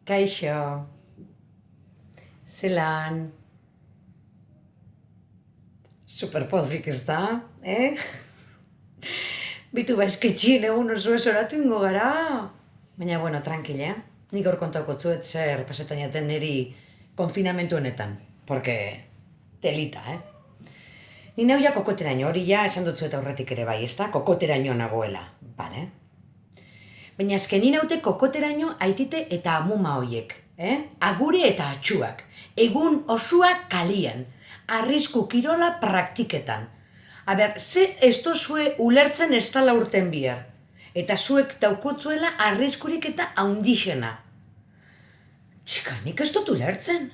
Kaixo, zelan, superpozik ez da, Bitu baizketxien egun oso esoratu ingo gara. Baina, bueno, tranquil, Nik hor kontauko zuet zer pasetan jaten niri konfinamentu honetan. Porque, telita, Ni nau ja kokoteraino, hori ja esan dut zuet aurretik ere bai, ez da? Kokoteraino nagoela, bale? Baina azken ni naute kokoteraino aitite eta amuma hoiek, Agure eta atxuak, egun osua kalian, arrisku kirola praktiketan. Aber, ze ez dozue ulertzen ez dala urten bihar. Eta zuek daukotzuela arriskurik eta haundixena. Txika, nik ez dut ulertzen.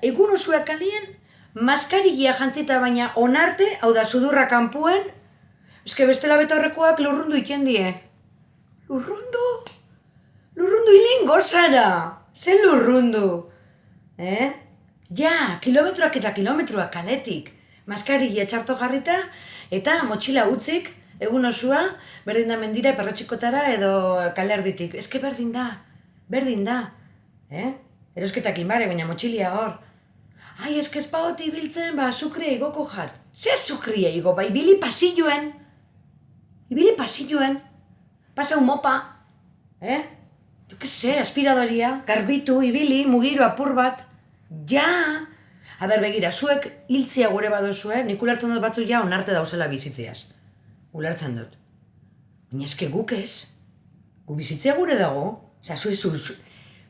Egun osua kalian, maskarigia jantzita baina onarte, hau da sudurra kanpuen, eske bestela betorrekoak lurrundu iten die. Lurrundu? Lurrundu hilingo zara! Zer lurrundu? Ja, kilometroak eta kilometroak kaletik. Maskarigia txarto jarrita, eta motxila utzik, egun osua, berdin da mendira perretxikotara edo kalerditik. Eske berdin da. Erosketakin bare, baina motxilia hor. Ai, eske ez paot ibiltzen, sukria igoko jat. Zer sukria igo, ibili pasilloen. Pasa un mopa. Jo que se, aspiradoria, garbitu, ibili, mugiru apur bat. Ja! Aber, begira, zuek hiltzia gure badozue, nik ulertzen dut batzu ja onarte dauzela bizitziaz. Ulertzen dut. Baina eske guk ez. Gu bizitzia gure dago.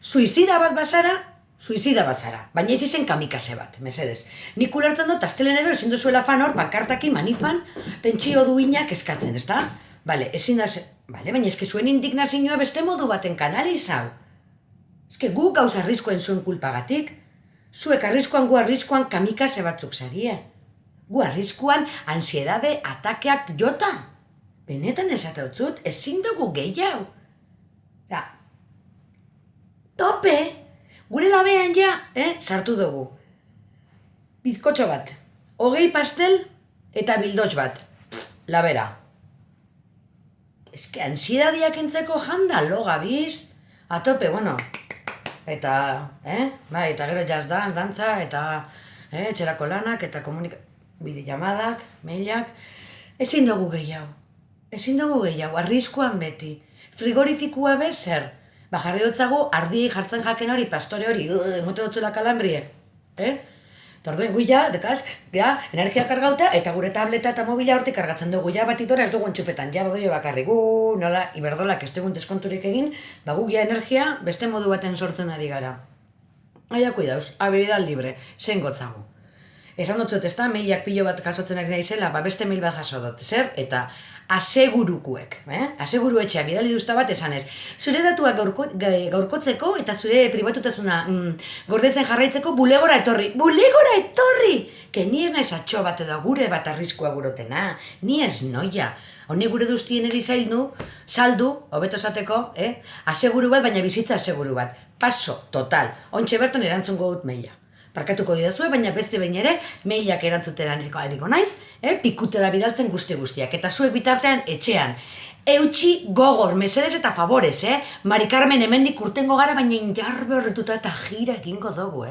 Suizida bat bazara. Baina ez izen kamikaze bat, mesedez. Nik ulertzen dut, astelenero ezin duzuela fan hor, bankartakin, manifan, pentsio duinak eskatzen, ezta? Bale, ezin da Bale, baina eske zuen indignazioa beste modu baten kanalizau. Eske gu gauz arriskoen zuen kulpagatik. Zuek arriskoan, gu arriskoan kamikaze batzuk zarie. Gu arriskoan ansiedade atakeak jota. Benetan esate utzut, ezin dugu gehiago. Tope! Gure labean ja, sartu dugu. Bizkotxo bat, 20 pastel eta bildotx bat. Labera. Eske ansiedadiak entzeko janda, lo gabiz. A tope, bueno. Eta, eta gero jazz dance, dantza, eta etxerako lanak, eta bidejamadak, mailak. Ezin dugu gehiago, arriskuan beti. Frigorifikua bezer. Jarri dutzagu, ardi jartzen jaken hori, pastore hori, mote dutzula kalambrie. Torduen guia, dekaz, energia kargauta, eta gure tableta eta mobila hortik kargatzen dugu, batidora ez dugu entxufetan, badoio bakarri, gu, nola, iberdolak ez dugun deskonturik egin, gu energia beste modu baten sortzen ari gara. Aia, kuidauz, habilidad libre, zen gotzagu. Esan dutzuet ez da, mailak pilo bat jasotzen ari naizela, beste mail bat jaso dut, zer? Eta asegurukuek, aseguru etxea, bidali duzta bat esanez. Zure datuak gaurkotzeko eta zure pribatutasuna gordetzen jarraitzeko bulegora etorri. Bulegora etorri! Ke ni ez naiz atxo bat edo gure bat arriskua gurotena, ni ez noia. Hone gure duztien eri saldu, hobeto esateko, aseguru bat, baina bizitza aseguru bat. Paso, total, ontxe bertan erantzungo dut maila. Parkatuko didazue, baina beste behin ere, mailak erantzuten ariko naiz, pikutera bidaltzen guztiak, eta zuek bitartean etxean. Eutxi gogor, mesedez eta favorez, Mari Carmen hemendik urtengo gara, baina injarbe horretuta eta jira egingo dugu,